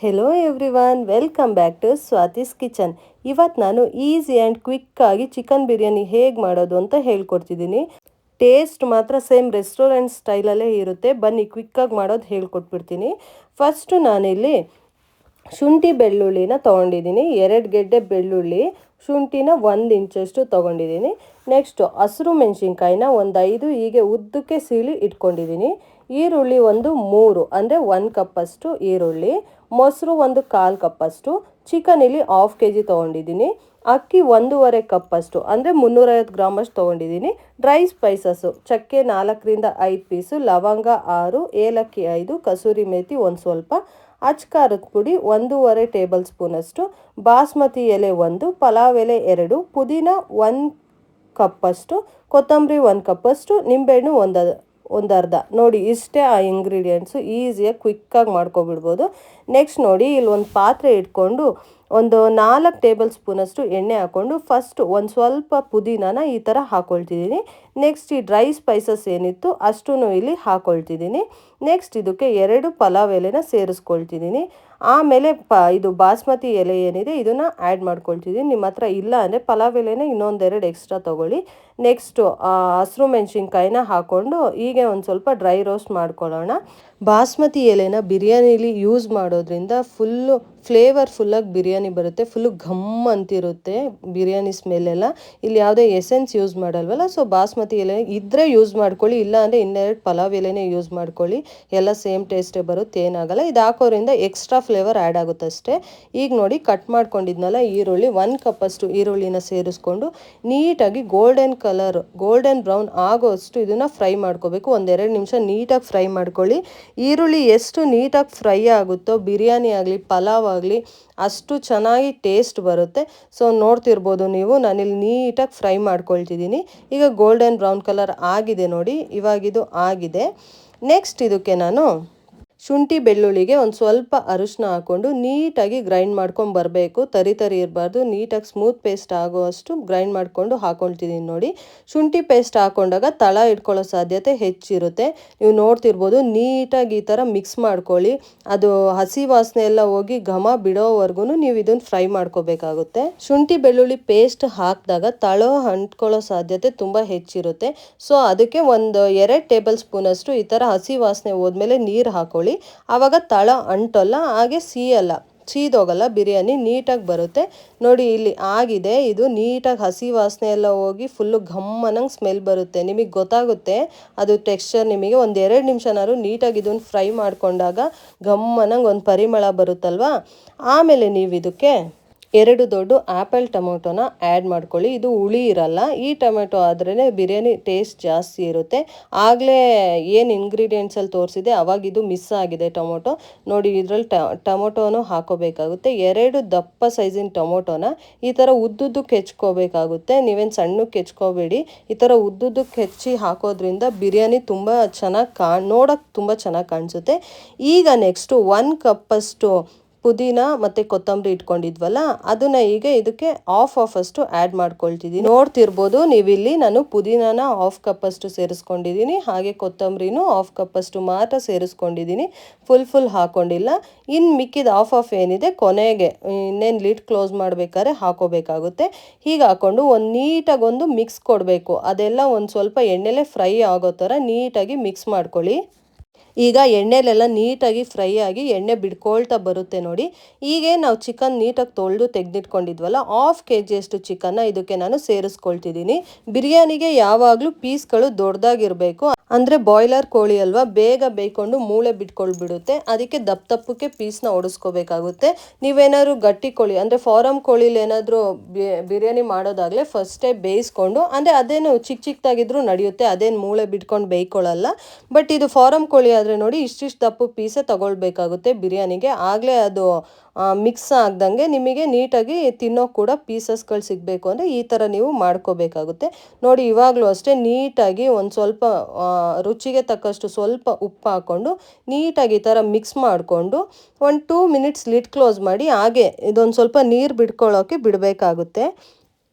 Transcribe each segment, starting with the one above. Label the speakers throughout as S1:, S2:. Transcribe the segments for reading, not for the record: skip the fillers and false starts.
S1: Hello everyone, welcome back to Swathi's kitchen. ಇವತ್ತು ನಾನು easy and ಕ್ವಿಕ್ಕಾಗಿ ಚಿಕನ್ ಬಿರಿಯಾನಿ ಹೇಗೆ ಮಾಡೋದು ಅಂತ ಹೇಳ್ಕೊಡ್ತಿದ್ದೀನಿ. ಟೇಸ್ಟ್ ಮಾತ್ರ ಸೇಮ್ ರೆಸ್ಟೋರೆಂಟ್ ಸ್ಟೈಲಲ್ಲೇ ಇರುತ್ತೆ. ಬನ್ನಿ ಕ್ವಿಕ್ಕಾಗಿ ಮಾಡೋದು ಹೇಳ್ಕೊಟ್ಬಿಡ್ತೀನಿ. ಫಸ್ಟು ನಾನಿಲ್ಲಿ ಶುಂಠಿ ಬೆಳ್ಳುಳ್ಳಿನ ತೊಗೊಂಡಿದ್ದೀನಿ. 2 ಗೆಡ್ಡೆ ಬೆಳ್ಳುಳ್ಳಿ, ಶುಂಠಿನ 1 ಇಂಚಷ್ಟು ತೊಗೊಂಡಿದ್ದೀನಿ. ನೆಕ್ಸ್ಟು ಹಸಿರು ಮೆಣಸಿನ್ಕಾಯಿನ ಒಂದು 5 ಹೀಗೆ ಉದ್ದಕ್ಕೆ ಸೀಳಿ ಇಟ್ಕೊಂಡಿದ್ದೀನಿ. ಈರುಳ್ಳಿ ಒಂದು 3 ಅಂದರೆ 1 ಕಪ್ಪಷ್ಟು ಈರುಳ್ಳಿ, ಮೊಸರು ಒಂದು 1/4 ಕಪ್ಪಷ್ಟು, ಚಿಕನ್ ಇಲ್ಲಿ 1/2 kg ತೊಗೊಂಡಿದ್ದೀನಿ, ಅಕ್ಕಿ 1.5 ಕಪ್ಪಷ್ಟು ಅಂದರೆ 350 ಗ್ರಾಮಷ್ಟು ತೊಗೊಂಡಿದ್ದೀನಿ. ಡ್ರೈ ಸ್ಪೈಸಸ್ಸು ಚಕ್ಕೆ 4ರಿಂದ 5 ಪೀಸು, ಲವಂಗ 6, ಏಲಕ್ಕಿ 5, ಕಸೂರಿ ಮೇಥಿ ಒಂದು ಸ್ವಲ್ಪ, ಅಚ್ಕಾರದ ಪುಡಿ 1.5 ಟೇಬಲ್ ಸ್ಪೂನಷ್ಟು, ಬಾಸ್ಮತಿ ಎಲೆ 1, ಪಲಾವ್ ಎಲೆ 2, ಪುದೀನ 1 ಕಪ್ಪಷ್ಟು, ಕೊತ್ತಂಬರಿ 1 ಕಪ್ಪಷ್ಟು, ನಿಂಬೆಹಣ್ಣು ಒಂದು ಅರ್ಧ. ನೋಡಿ ಇಷ್ಟೇ ಆ ಇಂಗ್ರೀಡಿಯೆಂಟ್ಸು, ಈಸಿಯಾಗಿ ಕ್ವಿಕ್ಕಾಗಿ ಮಾಡ್ಕೊಬಿಡ್ಬೋದು. ನೆಕ್ಸ್ಟ್ ನೋಡಿ, ಇಲ್ಲಿ ಒಂದು ಪಾತ್ರೆ ಇಟ್ಕೊಂಡು ಒಂದು 4 ಟೇಬಲ್ ಸ್ಪೂನಷ್ಟು ಎಣ್ಣೆ ಹಾಕ್ಕೊಂಡು ಫಸ್ಟ್ ಒಂದು ಸ್ವಲ್ಪ ಪುದೀನಾನ ಈ ಥರ ಹಾಕ್ಕೊಳ್ತಿದ್ದೀನಿ. ನೆಕ್ಸ್ಟ್ ಈ ಡ್ರೈ ಸ್ಪೈಸಸ್ ಏನಿತ್ತು ಅಷ್ಟೂ ಇಲ್ಲಿ ಹಾಕ್ಕೊಳ್ತಿದ್ದೀನಿ. ನೆಕ್ಸ್ಟ್ ಇದಕ್ಕೆ 2 ಪಲಾವ್ ಎಲೆನ ಸೇರಿಸ್ಕೊಳ್ತಿದ್ದೀನಿ. ಆಮೇಲೆ ಇದು ಬಾಸ್ಮತಿ ಎಲೆ ಏನಿದೆ ಇದನ್ನು ಆ್ಯಡ್ ಮಾಡ್ಕೊಳ್ತಿದ್ದೀನಿ. ನಿಮ್ಮ ಹತ್ರ ಇಲ್ಲ ಅಂದರೆ ಪಲಾವ್ ಎಲೆನ ಇನ್ನೊಂದೆರಡು ಎಕ್ಸ್ಟ್ರಾ ತೊಗೊಳ್ಳಿ. ನೆಕ್ಸ್ಟು ಹಸಿರು ಮೆಣಸಿನ್ಕಾಯಿನ ಹಾಕ್ಕೊಂಡು ಹೀಗೆ ಒಂದು ಸ್ವಲ್ಪ ಡ್ರೈ ರೋಸ್ಟ್ ಮಾಡ್ಕೊಳ್ಳೋಣ. ಬಾಸ್ಮತಿ ಎಲೆನ ಬಿರಿಯಾನಿಲಿ ಯೂಸ್ ಮಾಡೋದ್ರಿಂದ ಫುಲ್ಲು ಫ್ಲೇವರ್ಫುಲ್ಲಾಗಿ ಬಿರಿಯಾನಿ ಬರುತ್ತೆ. ಫುಲ್ಲು ಘಮ್ ಅಂತಿರುತ್ತೆ ಬಿರಿಯಾನಿ ಸ್ಮೆಲ್ಲೆಲ್ಲ. ಇಲ್ಲಿ ಯಾವುದೇ ಎಸೆನ್ಸ್ ಯೂಸ್ ಮಾಡಲ್ವಲ್ಲ, ಸೊ ಬಾಸ್ಮತಿ ಎಲೆ ಇದ್ದರೆ ಯೂಸ್ ಮಾಡ್ಕೊಳ್ಳಿ, ಇಲ್ಲ ಅಂದರೆ ಇನ್ನೆರಡು ಪಲಾವ್ ಎಲೆನೇ ಯೂಸ್ ಮಾಡ್ಕೊಳ್ಳಿ, ಎಲ್ಲ ಸೇಮ್ ಟೇಸ್ಟೇ ಬರುತ್ತೆ, ಏನಾಗಲ್ಲ. ಇದು ಹಾಕೋದ್ರಿಂದ ಎಕ್ಸ್ಟ್ರಾ ಫ್ಲೇವರ್ ಆ್ಯಡ್ ಆಗುತ್ತೆ ಅಷ್ಟೇ. ಈಗ ನೋಡಿ ಕಟ್ ಮಾಡ್ಕೊಂಡಿದ್ನಲ್ಲ ಈರುಳ್ಳಿ, 1 ಕಪ್ಪಷ್ಟು ಈರುಳ್ಳಿನ ಸೇರಿಸ್ಕೊಂಡು ನೀಟಾಗಿ ಗೋಲ್ಡನ್ ಬ್ರೌನ್ ಆಗೋಷ್ಟು ಇದನ್ನು ಫ್ರೈ ಮಾಡ್ಕೋಬೇಕು. 1-2 ನಿಮಿಷ ನೀಟಾಗಿ ಫ್ರೈ ಮಾಡ್ಕೊಳ್ಳಿ. ಈರುಳ್ಳಿ ಎಷ್ಟು ನೀಟಾಗಿ ಫ್ರೈ ಆಗುತ್ತೋ ಬಿರಿಯಾನಿ ಆಗಲಿ ಪಲಾವ್ ಆಗಲಿ ಅಷ್ಟು ಚೆನ್ನಾಗಿ ಟೇಸ್ಟ್ ಬರುತ್ತೆ. ಸೊ ನೋಡ್ತಿರ್ಬೋದು ನೀವು, ನಾನಿಲ್ಲಿ ನೀಟಾಗಿ ಫ್ರೈ ಮಾಡ್ಕೊಳ್ತಿದ್ದೀನಿ. ಈಗ ಗೋಲ್ಡನ್ ಬ್ರೌನ್ ಕಲರ್ ಆಗಿದೆ ನೋಡಿ, ಇವಾಗಿದು ಆಗಿದೆ. ನೆಕ್ಸ್ಟ್ ಇದಕ್ಕೆ ನಾನು ಶುಂಠಿ ಬೆಳ್ಳುಳ್ಳಿಗೆ ಒಂದು ಸ್ವಲ್ಪ ಅರಿಶಿನ ಹಾಕ್ಕೊಂಡು ನೀಟಾಗಿ ಗ್ರೈಂಡ್ ಮಾಡ್ಕೊಂಡು ಬರಬೇಕು. ತರಿ ಇರಬಾರ್ದು, ನೀಟಾಗಿ ಸ್ಮೂತ್ ಪೇಸ್ಟ್ ಆಗೋಷ್ಟು ಗ್ರೈಂಡ್ ಮಾಡಿಕೊಂಡು ಹಾಕ್ಕೊಳ್ತಿದ್ದೀನಿ. ನೋಡಿ, ಶುಂಠಿ ಪೇಸ್ಟ್ ಹಾಕ್ಕೊಂಡಾಗ ತಳ ಇಟ್ಕೊಳ್ಳೋ ಸಾಧ್ಯತೆ ಹೆಚ್ಚಿರುತ್ತೆ. ನೀವು ನೋಡ್ತಿರ್ಬೋದು, ನೀಟಾಗಿ ಈ ಥರ ಮಿಕ್ಸ್ ಮಾಡ್ಕೊಳ್ಳಿ. ಅದು ಹಸಿ ವಾಸನೆ ಎಲ್ಲ ಹೋಗಿ ಘಮ ಬಿಡೋವರೆಗೂ ನೀವು ಇದನ್ನು ಫ್ರೈ ಮಾಡ್ಕೋಬೇಕಾಗುತ್ತೆ. ಶುಂಠಿ ಬೆಳ್ಳುಳ್ಳಿ ಪೇಸ್ಟ್ ಹಾಕಿದಾಗ ತಳ ಅಂಟ್ಕೊಳ್ಳೋ ಸಾಧ್ಯತೆ ತುಂಬ ಹೆಚ್ಚಿರುತ್ತೆ. ಸೊ ಅದಕ್ಕೆ ಒಂದು 2 ಟೇಬಲ್ ಸ್ಪೂನಷ್ಟು ಈ ಥರ ಹಸಿ ವಾಸನೆ ಹೋದ್ಮೇಲೆ ನೀರು ಹಾಕ್ಕೊಳ್ಳಿ. ಆವಾಗ ತಳ ಅಂಟಲ್ಲ, ಹಾಗೆ ಸೀದೋಗಲ್ಲ, ಬಿರಿಯಾನಿ ನೀಟಾಗಿ ಬರುತ್ತೆ. ನೋಡಿ ಇಲ್ಲಿ ಆಗಿದೆ, ಇದು ನೀಟಾಗಿ ಹಸಿ ವಾಸನೆ ಎಲ್ಲ ಹೋಗಿ ಫುಲ್ಲು ಘಮ್ಮನಂಗೆ ಸ್ಮೆಲ್ ಬರುತ್ತೆ. ನಿಮಗೆ ಗೊತ್ತಾಗುತ್ತೆ ಅದು ಟೆಕ್ಸ್ಚರ್. ನಿಮಗೆ 1-2 ನಿಮಿಷನಾದ್ರು ನೀಟಾಗಿ ಇದನ್ನು ಫ್ರೈ ಮಾಡ್ಕೊಂಡಾಗ ಘಮ್ಮನಂಗೆ ಒಂದು ಪರಿಮಳ ಬರುತ್ತಲ್ವ. ಆಮೇಲೆ ನೀವು ಇದಕ್ಕೆ 2 ದೊಡ್ಡ ಆ್ಯಪಲ್ ಟೊಮೊಟೊನ ಆ್ಯಡ್ ಮಾಡ್ಕೊಳ್ಳಿ. ಇದು ಹುಳಿ ಇರಲ್ಲ, ಈ ಟೊಮೆಟೊ ಆದ್ರೇ ಬಿರಿಯಾನಿ ಟೇಸ್ಟ್ ಜಾಸ್ತಿ ಇರುತ್ತೆ. ಆಗಲೇ ಏನು ಇಂಗ್ರೀಡಿಯೆಂಟ್ಸಲ್ಲಿ ತೋರಿಸಿದೆ ಅವಾಗ ಇದು ಮಿಸ್ ಆಗಿದೆ ಟೊಮೊಟೊ. ನೋಡಿ ಇದರಲ್ಲಿ ಟೊಮೊಟೊನೂ ಹಾಕೋಬೇಕಾಗುತ್ತೆ. 2 ದಪ್ಪ ಸೈಜಿನ ಟೊಮೊಟೊನ ಈ ಥರ ಉದ್ದುದ್ದಕ್ಕೆ ಹೆಚ್ಕೋಬೇಕಾಗುತ್ತೆ. ನೀವೇನು ಸಣ್ಣಕ್ಕೆ ಹೆಚ್ಕೋಬೇಡಿ, ಈ ಥರ ಉದ್ದುದ್ದಕ್ಕೆ ಹೆಚ್ಚಿ ಹಾಕೋದ್ರಿಂದ ಬಿರಿಯಾನಿ ತುಂಬ ಚೆನ್ನಾಗಿ ನೋಡೋಕ್ಕೆ ತುಂಬ ಚೆನ್ನಾಗಿ ಕಾಣಿಸುತ್ತೆ. ಈಗ ನೆಕ್ಸ್ಟು 1 ಕಪ್ಪಷ್ಟು ಪುದೀನ ಮತ್ತು ಕೊತ್ತಂಬರಿ ಇಟ್ಕೊಂಡಿದ್ವಲ್ಲ ಅದನ್ನು ಈಗ ಇದಕ್ಕೆ ಹಾಫ್ ಅಷ್ಟು ಆ್ಯಡ್ ಮಾಡ್ಕೊಳ್ತಿದ್ದೀನಿ. ನೋಡ್ತಿರ್ಬೋದು ನೀವಿಲ್ಲಿ ನಾನು ಪುದೀನಾನ 1/2 ಕಪ್ಪಷ್ಟು ಸೇರಿಸ್ಕೊಂಡಿದ್ದೀನಿ, ಹಾಗೆ ಕೊತ್ತಂಬರಿನೂ 1/2 ಕಪ್ಪಷ್ಟು ಮಾತ್ರ ಸೇರಿಸ್ಕೊಂಡಿದ್ದೀನಿ, ಫುಲ್ ಹಾಕ್ಕೊಂಡಿಲ್ಲ. ಇನ್ನು ಮಿಕ್ಕಿದ ಹಾಫ್ ಏನಿದೆ ಕೊನೆಗೆ ಇನ್ನೇನು ಲಿಡ್ ಕ್ಲೋಸ್ ಮಾಡಬೇಕಾದ್ರೆ ಹಾಕೋಬೇಕಾಗುತ್ತೆ. ಹೀಗೆ ಹಾಕ್ಕೊಂಡು ಒಂದು ನೀಟಾಗಿ ಒಂದು ಮಿಕ್ಸ್ ಕೊಡಬೇಕು. ಅದೆಲ್ಲ ಒಂದು ಸ್ವಲ್ಪ ಎಣ್ಣೆಲೇ ಫ್ರೈ ಆಗೋ ಥರ ನೀಟಾಗಿ ಮಿಕ್ಸ್ ಮಾಡ್ಕೊಳ್ಳಿ. ಈಗ ಎಣ್ಣೆಲೆಲ್ಲ ನೀಟಾಗಿ ಫ್ರೈ ಆಗಿ ಎಣ್ಣೆ ಬಿಡ್ಕೊಳ್ತಾ ಬರುತ್ತೆ ನೋಡಿ. ಹೀಗೆ ನಾವು ಚಿಕನ್ ನೀಟಾಗಿ ತೊಳೆದು ತೆಗೆದಿಟ್ಕೊಂಡಿದ್ವಲ್ಲ 1/2 kg ಅಷ್ಟು ಚಿಕನ್ನ ಇದಕ್ಕೆ ನಾನು ಸೇರಿಸ್ಕೊಳ್ತಿದ್ದೀನಿ. ಬಿರಿಯಾನಿಗೆ ಯಾವಾಗಲೂ ಪೀಸ್ಗಳು ದೊಡ್ಡದಾಗಿರಬೇಕು, ಅಂದರೆ ಬಾಯ್ಲರ್ ಕೋಳಿ ಅಲ್ವಾ, ಬೇಗ ಬೇಯ್ಕೊಂಡು ಮೂಳೆ ಬಿಟ್ಕೊಳ್ಬಿಡುತ್ತೆ. ಅದಕ್ಕೆ ದಪ್ಪಕ್ಕೆ ಪೀಸ್ನ ಓಡಿಸ್ಕೋಬೇಕಾಗುತ್ತೆ. ನೀವೇನಾದ್ರು ಗಟ್ಟಿ ಕೋಳಿ ಅಂದರೆ ಫಾರಮ್ ಕೋಳಿಲಿ ಏನಾದರೂ ಬಿರಿಯಾನಿ ಮಾಡೋದಾಗಲೇ ಫಸ್ಟೇ ಬೇಯಿಸ್ಕೊಂಡು, ಅಂದರೆ ಅದೇನು ಚಿಕ್ಕದಾಗಿದ್ರೂ ನಡೆಯುತ್ತೆ, ಅದೇನು ಮೂಳೆ ಬಿಟ್ಕೊಂಡು ಬೇಯ್ಕೊಳ್ಳಲ್ಲ. ಬಟ್ ಇದು ಫಾರಮ್ ಕೋಳಿ ಆದರೆ ನೋಡಿ ಇಷ್ಟಿಷ್ಟು ದಪ್ಪ ಪೀಸೇ ತಗೊಳ್ಬೇಕಾಗುತ್ತೆ ಬಿರಿಯಾನಿಗೆ. ಆಗಲೇ ಅದು ಮಿಕ್ಸ್ ಆಗ್ದಂಗೆ ನಿಮಗೆ ನೀಟಾಗಿ ತಿನ್ನೋಕೆ ಕೂಡ ಪೀಸಸ್ಗಳು ಸಿಗಬೇಕು ಅಂದರೆ ಈ ಥರ ನೀವು ಮಾಡ್ಕೋಬೇಕಾಗುತ್ತೆ. ನೋಡಿ ಇವಾಗಲೂ ಅಷ್ಟೇ ನೀಟಾಗಿ ಒಂದು ಸ್ವಲ್ಪ ರುಚಿಗೆ ತಕ್ಕಷ್ಟು ಸ್ವಲ್ಪ ಉಪ್ಪು ಹಾಕ್ಕೊಂಡು ನೀಟಾಗಿ ಈ ಥರ ಮಿಕ್ಸ್ ಮಾಡಿಕೊಂಡು 1-2 ಮಿನಿಟ್ಸ್ ಲಿಡ್ ಕ್ಲೋಸ್ ಮಾಡಿ ಹಾಗೆ ಇದೊಂದು ಸ್ವಲ್ಪ ನೀರು ಬಿಡ್ಕೊಳ್ಳೋಕ್ಕೆ ಬಿಡಬೇಕಾಗುತ್ತೆ.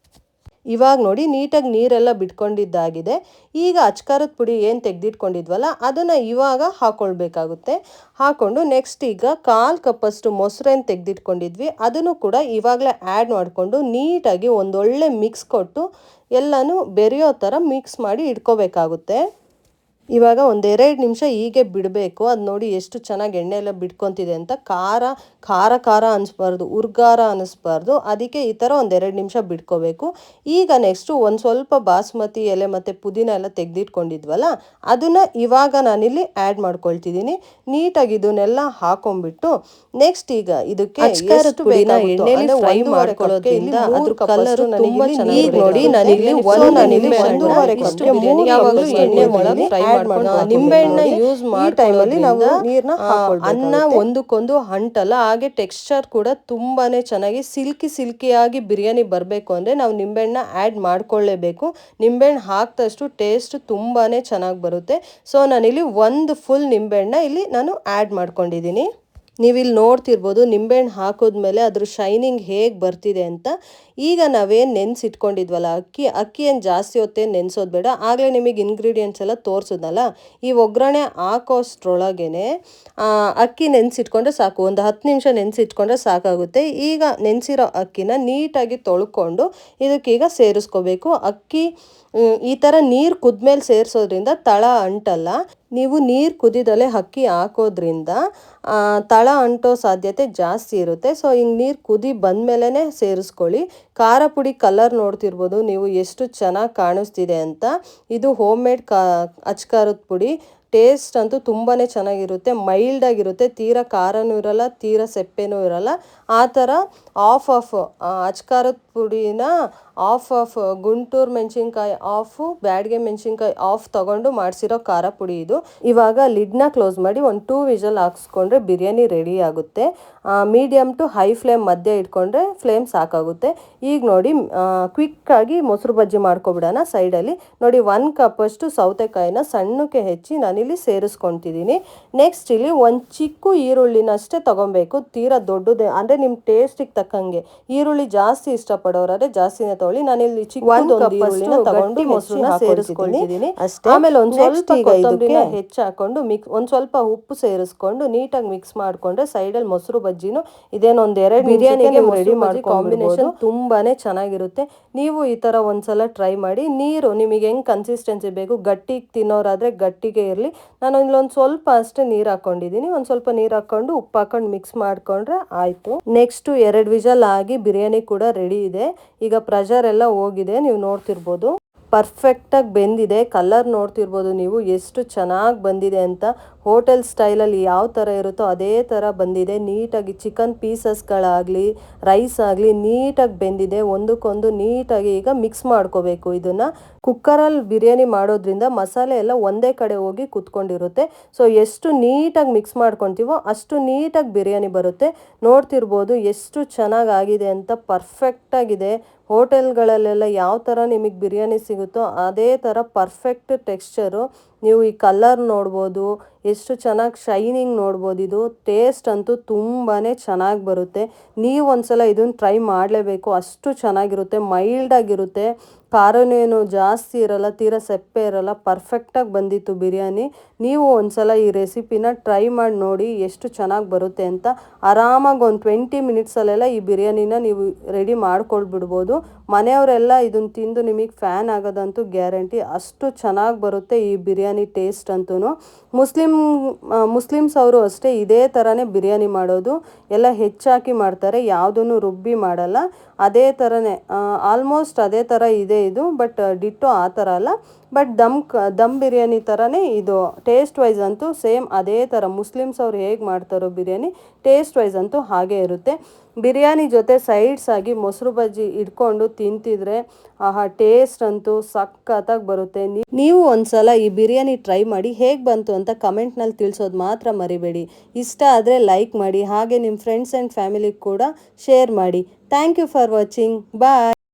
S1: ಇವಾಗ ನೋಡಿ ನೀಟಾಗಿ ನೀರೆಲ್ಲ ಬಿಟ್ಕೊಂಡಿದ್ದಾಗಿದೆ. ಈಗ ಅಚ್ಕಾರದ ಪುಡಿ ಏನು ತೆಗೆದಿಟ್ಕೊಂಡಿದ್ವಲ್ಲ ಅದನ್ನು ಇವಾಗ ಹಾಕ್ಕೊಳ್ಬೇಕಾಗುತ್ತೆ. ಹಾಕ್ಕೊಂಡು ನೆಕ್ಸ್ಟ್ ಈಗ 1/4 ಕಪ್ಪಷ್ಟು ಮೊಸರೇನು ತೆಗೆದಿಟ್ಕೊಂಡಿದ್ವಿ ಅದನ್ನು ಕೂಡ ಇವಾಗಲೇ ಆ್ಯಡ್ ಮಾಡಿಕೊಂಡು ನೀಟಾಗಿ ಒಂದೊಳ್ಳೆ ಮಿಕ್ಸ್ ಕೊಟ್ಟು ಎಲ್ಲನೂ ಬೆರೆಯೋ ಥರ ಮಿಕ್ಸ್ ಮಾಡಿ ಇಟ್ಕೋಬೇಕಾಗುತ್ತೆ. ಇವಾಗ 1-2 ನಿಮಿಷ ಹೀಗೆ ಬಿಡಬೇಕು. ಅದು ನೋಡಿ ಎಷ್ಟು ಚೆನ್ನಾಗಿ ಎಣ್ಣೆ ಎಲ್ಲ ಬಿಟ್ಕೊತಿದೆ ಅಂತ. ಖಾರ ಅನಿಸ್ಬಾರ್ದು, ಉರ್ಗಾರ ಅನ್ನಿಸ್ಬಾರ್ದು. ಅದಕ್ಕೆ ಈ ಥರ 1-2 ನಿಮಿಷ ಬಿಟ್ಕೋಬೇಕು. ಈಗ ನೆಕ್ಸ್ಟು ಒಂದು ಸ್ವಲ್ಪ ಬಾಸ್ಮತಿ ಎಲೆ ಮತ್ತು ಪುದೀನ ಎಲ್ಲ ತೆಗೆದಿಟ್ಕೊಂಡಿದ್ವಲ್ಲ ಅದನ್ನು ಇವಾಗ ನಾನಿಲ್ಲಿ ಆ್ಯಡ್ ಮಾಡ್ಕೊಳ್ತಿದ್ದೀನಿ. ನೀಟಾಗಿ ಇದನ್ನೆಲ್ಲ ಹಾಕೊಂಡ್ಬಿಟ್ಟು ನೆಕ್ಸ್ಟ್ ಈಗ ಇದಕ್ಕೆ ಪುಡಿನ ಎಣ್ಣೆಲಿ ಫ್ರೈ ಮಾಡ್ಕೊಳ್ಳೋದ್ರಿಂದ ಅದ್ರ ಕಲರು ತುಂಬ ಚೆನ್ನಾಗಿ ನೋಡಿ. ನಾನಿಲ್ಲಿ 1.5 ಕಪ್ಗೆ 3 ಯಾವಾಗಲೂ ಎಣ್ಣೆ ಒಳಗೆ ಫ್ರೈ ನಿಂಬೆಹಣ್ಣು ಯೂಸ್ ಮಾಡಿ ಟೈಮಲ್ಲಿ ನಾವು ನೀರನ್ನ ಅನ್ನ ಒಂದಕ್ಕೊಂದು ಅಂಟಲ್ಲ. ಹಾಗೆ ಟೆಕ್ಸ್ಚರ್ ಕೂಡ ತುಂಬಾನೇ ಚೆನ್ನಾಗಿ ಸಿಲ್ಕಿಯಾಗಿ ಬಿರಿಯಾನಿ ಬರಬೇಕು ಅಂದರೆ ನಾವು ನಿಂಬೆಹಣ್ಣು ಆ್ಯಡ್ ಮಾಡ್ಕೊಳ್ಳೇಬೇಕು. ನಿಂಬೆಹಣ್ಣು ಹಾಕಿದಷ್ಟು ಟೇಸ್ಟ್ ತುಂಬಾನೇ ಚೆನ್ನಾಗಿ ಬರುತ್ತೆ. ಸೊ ನಾನಿಲ್ಲಿ 1 ಫುಲ್ ನಿಂಬೆಹಣ್ಣು ಇಲ್ಲಿ ನಾನು ಆ್ಯಡ್ ಮಾಡ್ಕೊಂಡಿದ್ದೀನಿ. ನೀವಿಲ್ಲಿ ನೋಡ್ತಿರ್ಬೋದು ನಿಂಬೆಹಣ್ಣು ಹಾಕಿದ್ಮೇಲೆ ಅದ್ರ ಶೈನಿಂಗ್ ಹೇಗೆ ಬರ್ತಿದೆ ಅಂತ. ಈಗ ನಾವೇನು ನೆನೆಸಿಟ್ಕೊಂಡಿದ್ವಲ್ಲ ಅಕ್ಕಿ ಏನು ಜಾಸ್ತಿ ಹೊತ್ತೇನು ನೆನೆಸೋದು ಬೇಡ. ಆಗಲೇ ನಿಮಗೆ ಇಂಗ್ರೀಡಿಯೆಂಟ್ಸ್ ಎಲ್ಲ ತೋರಿಸಿದ್ನಲ್ಲ. ಈ ಒಗ್ಗರಣೆ ಹಾಕೋಷ್ಟ್ರೊಳಗೇ ಅಕ್ಕಿ ನೆನೆಸಿಟ್ಕೊಂಡ್ರೆ ಸಾಕು. ಒಂದು 10 ನಿಮಿಷ ನೆನೆಸಿಟ್ಕೊಂಡ್ರೆ ಸಾಕಾಗುತ್ತೆ. ಈಗ ನೆನೆಸಿರೋ ಅಕ್ಕಿನ ನೀಟಾಗಿ ತೊಳ್ಕೊಂಡು ಇದಕ್ಕೀಗ ಸೇರಿಸ್ಕೋಬೇಕು. ಅಕ್ಕಿ ಈ ಥರ ನೀರು ಕುದ್ಮೇಲೆ ಸೇರಿಸೋದ್ರಿಂದ ತಳ ಅಂಟಲ್ಲ. ನೀವು ನೀರು ಕುದಿದಲ್ಲೇ ಅಕ್ಕಿ ಹಾಕೋದ್ರಿಂದ ತಳ ಅಂಟೋ ಸಾಧ್ಯತೆ ಜಾಸ್ತಿ ಇರುತ್ತೆ. ಸೊ ಹಿಂಗೆ ನೀರು ಕುದಿ ಬಂದಮೇಲೆ ಸೇರಿಸ್ಕೊಳ್ಳಿ. ಖಾರ ಪುಡಿ ಕಲರ್ ನೋಡ್ತಿರ್ಬೋದು ನೀವು ಎಷ್ಟು ಚೆನ್ನಾಗಿ ಕಾಣಿಸ್ತಿದೆ ಅಂತ. ಇದು ಹೋಮ್ ಮೇಡ್ ಅಚ್ಕಾರದ ಪುಡಿ. ಟೇಸ್ಟ್ ಅಂತೂ ತುಂಬಾ ಚೆನ್ನಾಗಿರುತ್ತೆ, ಮೈಲ್ಡಾಗಿರುತ್ತೆ. ತೀರಾ ಖಾರನೂ ಇರಲ್ಲ, ತೀರಾ ಸೆಪ್ಪೆನೂ ಇರಲ್ಲ. ಆ ಥರ ಆಫ್ ಅಚ್ಕಾರದ ಪುಡಿನ ಆಫ್ ಗುಂಟೂರು ಮೆಣಸಿನ್ಕಾಯಿ ಆಫು ಬ್ಯಾಡಗೆ ಮೆಣಸಿನ್ಕಾಯಿ ಆಫ್ ತೊಗೊಂಡು ಮಾಡಿಸಿರೋ ಖಾರ ಪುಡಿ ಇದು. ಇವಾಗ ಲಿಡ್ನ ಕ್ಲೋಸ್ ಮಾಡಿ ಒಂದು 2 ವಿಷಲ್ ಹಾಕ್ಸ್ಕೊಂಡ್ರೆ ಬಿರಿಯಾನಿ ರೆಡಿ ಆಗುತ್ತೆ. ಮೀಡಿಯಮ್ ಟು ಹೈ ಫ್ಲೇಮ್ ಮಧ್ಯೆ ಇಟ್ಕೊಂಡ್ರೆ ಫ್ಲೇಮ್ ಸಾಕಾಗುತ್ತೆ. ಈಗ ನೋಡಿ ಕ್ವಿಕ್ಕಾಗಿ ಮೊಸರು ಬಜ್ಜಿ ಮಾಡ್ಕೊಬಿಡೋಣ. ಸೈಡಲ್ಲಿ ನೋಡಿ 1 ಕಪ್ಪಷ್ಟು ಸೌತೆಕಾಯಿನ ಸಣ್ಣಕ್ಕೆ ಹೆಚ್ಚಿ ನಾನಿಲ್ಲಿ ಸೇರಿಸ್ಕೊತಿದ್ದೀನಿ. ನೆಕ್ಸ್ಟ್ ಇಲ್ಲಿ ಒಂದು ಚಿಕ್ಕ ಈರುಳ್ಳಿನಷ್ಟೇ ತೊಗೊಬೇಕು. ತೀರಾ ದೊಡ್ಡದೇ ಅಂದರೆ ನಿಮ್ಮ ಟೇಸ್ಟಿಗೆ ತಕ್ಕಂಗೆ. ಈರುಳ್ಳಿ ಜಾಸ್ತಿ ಇಷ್ಟಪಡೋರಾದ್ರೆ ಜಾಸ್ತಿನೇ ತಗೊಳ್ಳಿ. ನಾನಿಲ್ಲಿ ಚಿಕ್ಕದು ಈರುಳ್ಳಿನ ತಗೊಂಡು ಮೊಸರನ್ನ ಸೇರಿಸ್ಕೊಳ್ತಿದ್ದೀನಿ ಅಷ್ಟೇ. ಆಮೇಲೆ ಒಂದು ಸ್ವಲ್ಪ ಕೊತ್ತಂಬರಿನ ಹೆಚ್ಚು ಹಾಕೊಂಡು ಒಂದು ಸ್ವಲ್ಪ ಉಪ್ಪು ಸೇರಿಸ್ಕೊಂಡು ನೀಟಾಗಿ ಮಿಕ್ಸ್ ಮಾಡಿಕೊಂಡ್ರೆ ಸೈಡಲ್ಲಿ ಮೊಸರು ಬಜ್ಜಿನೂ ಇದೇನೊಂದು 2 ಬಿರಿಯಾನಿಗೆ ರೆಡಿ ಮಾಡಿ ಕಾಂಬಿನೇಷನ್ ತುಂಬಾನೇ ಚೆನ್ನಾಗಿರುತ್ತೆ. ನೀವು ಈ ಥರ ಒಂದ್ಸಲ ಟ್ರೈ ಮಾಡಿ. ನೀರು ನಿಮಗೆ ಹೆಂಗೆ ಕನ್ಸಿಸ್ಟೆನ್ಸಿ ಬೇಕು, ಗಟ್ಟಿಗೆ ತಿನ್ನೋರಾದರೆ ಗಟ್ಟಿಗೆ ಇರಲಿ. ನಾನು ಇಲ್ಲೊಂದು ಸ್ವಲ್ಪ ಅಷ್ಟೇ ನೀರು ಹಾಕ್ಕೊಂಡಿದ್ದೀನಿ. ಒಂದು ಸ್ವಲ್ಪ ನೀರು ಹಾಕ್ಕೊಂಡು ಉಪ್ಪು ಹಾಕೊಂಡು ಮಿಕ್ಸ್ ಮಾಡಿಕೊಂಡ್ರೆ ಆಯಿತು. ನೆಕ್ಸ್ಟು 2 ವಿಷಲ್ ಆಗಿ ಬಿರಿಯಾನಿ ಕೂಡ ರೆಡಿ ಇದೆ. ಈಗ ಪ್ರೆಷರ್ ಎಲ್ಲ ಹೋಗಿದೆ, ನೀವು ನೋಡ್ತಿರ್ಬೋದು. ಪರ್ಫೆಕ್ಟಾಗಿ ಬೆಂದಿದೆ. ಕಲರ್ ನೋಡ್ತಿರ್ಬೋದು ನೀವು ಎಷ್ಟು ಚೆನ್ನಾಗಿ ಬಂದಿದೆ ಅಂತ. ಹೋಟೆಲ್ ಸ್ಟೈಲಲ್ಲಿ ಯಾವ ಥರ ಇರುತ್ತೋ ಅದೇ ಥರ ಬಂದಿದೆ. ನೀಟಾಗಿ ಚಿಕನ್ ಪೀಸಸ್ಗಳಾಗಲಿ ರೈಸ್ ಆಗಲಿ ನೀಟಾಗಿ ಬೆಂದಿದೆ. ಒಂದಕ್ಕೊಂದು ನೀಟಾಗಿ ಈಗ ಮಿಕ್ಸ್ ಮಾಡ್ಕೋಬೇಕು. ಇದನ್ನು ಕುಕ್ಕರಲ್ಲಿ ಬಿರಿಯಾನಿ ಮಾಡೋದ್ರಿಂದ ಮಸಾಲೆ ಎಲ್ಲ ಒಂದೇ ಕಡೆ ಹೋಗಿ ಕುತ್ಕೊಂಡಿರುತ್ತೆ. ಸೊ ಎಷ್ಟು ನೀಟಾಗಿ ಮಿಕ್ಸ್ ಮಾಡ್ಕೊತೀವೋ ಅಷ್ಟು ನೀಟಾಗಿ ಬಿರಿಯಾನಿ ಬರುತ್ತೆ. ನೋಡ್ತಿರ್ಬೋದು ಎಷ್ಟು ಚೆನ್ನಾಗಾಗಿದೆ ಅಂತ. ಪರ್ಫೆಕ್ಟಾಗಿದೆ. ಹೋಟೆಲ್ಗಳಲ್ಲೆಲ್ಲ ಯಾವ ಥರ ನಿಮಗೆ ಬಿರಿಯಾನಿ ಸಿಗುತ್ತೋ ಅದೇ ಥರ ಪರ್ಫೆಕ್ಟ್ ಟೆಕ್ಸ್ಚರು. ನೀವು ಈ ಕಲರ್ ನೋಡ್ಬೋದು, ಎಷ್ಟು ಚೆನ್ನಾಗಿ ಶೈನಿಂಗ್ ನೋಡ್ಬೋದು. ಇದು ಟೇಸ್ಟ್ ಅಂತೂ ತುಂಬಾ ಚೆನ್ನಾಗಿ ಬರುತ್ತೆ. ನೀವು ಒಂದ್ಸಲ ಇದನ್ನು ಟ್ರೈ ಮಾಡಲೇಬೇಕು. ಅಷ್ಟು ಚೆನ್ನಾಗಿರುತ್ತೆ, ಮೈಲ್ಡಾಗಿರುತ್ತೆ. ಖಾರನೇನು ಜಾಸ್ತಿ ಇರಲ್ಲ, ತೀರಾ ಸೆಪ್ಪೆ ಇರಲ್ಲ. ಪರ್ಫೆಕ್ಟಾಗಿ ಬಂದಿತ್ತು ಬಿರಿಯಾನಿ. ನೀವು ಒಂದ್ಸಲ ಈ ರೆಸಿಪಿನ ಟ್ರೈ ಮಾಡಿ ನೋಡಿ ಎಷ್ಟು ಚೆನ್ನಾಗಿ ಬರುತ್ತೆ ಅಂತ. ಆರಾಮಾಗಿ ಒಂದು 20 ಮಿನಿಟ್ಸಲ್ಲೆಲ್ಲ ಈ ಬಿರಿಯಾನಿನ ನೀವು ರೆಡಿ ಮಾಡ್ಕೊಳ್ಬಿಡ್ಬೋದು. ಮನೆಯವರೆಲ್ಲ ಇದನ್ನು ತಿಂದು ನಿಮಗೆ ಫ್ಯಾನ್ ಆಗೋದಂತೂ ಗ್ಯಾರಂಟಿ. ಅಷ್ಟು ಚೆನ್ನಾಗಿ ಬರುತ್ತೆ ಈ ಬಿರಿಯಾನಿ ಟೇಸ್ಟ್ ಅಂತೂ. ಮುಸ್ಲಿಮ್ಸ್ ಅವರು ಅಷ್ಟೇ ಇದೇ ಥರನೇ ಬಿರಿಯಾನಿ ಮಾಡೋದು. ಎಲ್ಲ ಹೆಚ್ಚಾಕಿ ಮಾಡ್ತಾರೆ, ಯಾವುದನ್ನು ರುಬ್ಬಿ ಮಾಡಲ್ಲ. ಅದೇ ಥರನೇ ಆಲ್ಮೋಸ್ಟ್ ಅದೇ ಥರ ಇದೆ ಇದು. ಬಟ್ ಡಿಟ್ಟೋ ಆ ಥರ ಅಲ್ಲ. ಬಟ್ ದಮ್ ಬಿರಿಯಾನಿ ಥರನೇ ಇದು. ಟೇಸ್ಟ್ ವೈಸ್ ಅಂತೂ ಸೇಮ್ ಅದೇ ಥರ ಮುಸ್ಲಿಮ್ಸ್ ಅವ್ರು ಹೇಗೆ ಮಾಡ್ತಾರೋ ಬಿರಿಯಾನಿ ಟೇಸ್ಟ್ ವೈಸ್ ಅಂತೂ ಹಾಗೇ ಇರುತ್ತೆ. ಬಿರಿಯಾನಿ ಜೊತೆ ಸೈಡ್ಸ್ ಆಗಿ ಮೊಸರು ಬಜ್ಜಿ ಇಟ್ಕೊಂಡು ತಿಂತಿದ್ರೆ ಟೇಸ್ಟ್ ಅಂತೂ ಸಖತ್ತಾಗಿ ಬರುತ್ತೆ. ನೀವು ಒಂದ್ಸಲ ಈ ಬಿರಿಯಾನಿ ಟ್ರೈ ಮಾಡಿ ಹೇಗೆ ಬಂತು ಅಂತ ಕಮೆಂಟ್ನಲ್ಲಿ ತಿಳಿಸೋದು ಮಾತ್ರ ಮರಿಬೇಡಿ. ಇಷ್ಟ ಆದರೆ ಲೈಕ್ ಮಾಡಿ, ಹಾಗೆ ನಿಮ್ಮ ಫ್ರೆಂಡ್ಸ್ ಆ್ಯಂಡ್ ಫ್ಯಾಮಿಲಿಗೆ ಕೂಡ ಶೇರ್ ಮಾಡಿ. Thank you for watching. Bye.